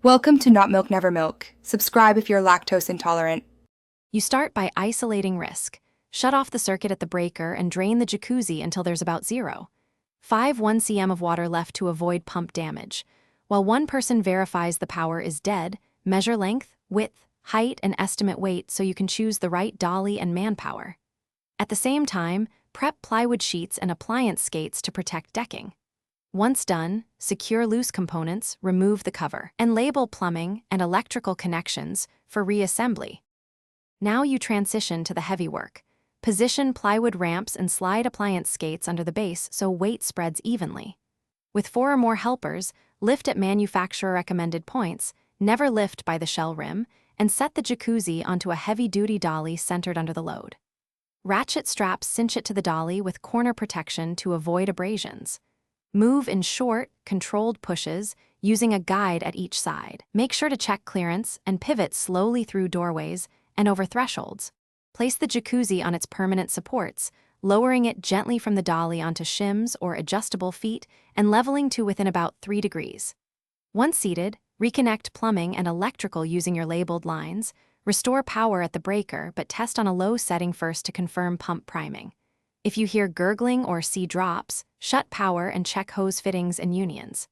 Welcome to Not Milk Never Milk. Subscribe if you're lactose intolerant. You start by isolating risk. Shut off the circuit at the breaker and drain the jacuzzi until there's about 1 cm of water left to avoid pump damage. While one person verifies the power is dead, measure length, width, height, and estimate weight so you can choose the right dolly and manpower. At the same time, prep plywood sheets and appliance skates to protect decking. Once done, secure loose components, remove the cover, and label plumbing and electrical connections for reassembly. Now you transition to the heavy work. Position plywood ramps and slide appliance skates under the base so weight spreads evenly. With 4 or more helpers, lift at manufacturer-recommended points, never lift by the shell rim, and set the jacuzzi onto a heavy-duty dolly centered under the load. Ratchet straps cinch it to the dolly with corner protection to avoid abrasions. Move in short, controlled pushes, using a guide at each side. Make sure to check clearance and pivot slowly through doorways and over thresholds. Place the jacuzzi on its permanent supports, lowering it gently from the dolly onto shims or adjustable feet and leveling to within about 3 degrees. Once seated, reconnect plumbing and electrical using your labeled lines. Restore power at the breaker, but test on a low setting first to confirm pump priming. If you hear gurgling or see drops, shut power and check hose fittings and unions.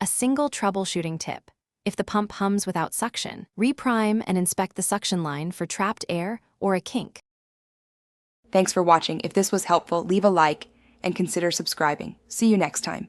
A single troubleshooting tip: if the pump hums without suction, reprime and inspect the suction line for trapped air or a kink. Thanks for watching. If this was helpful, leave a like and consider subscribing. See you next time.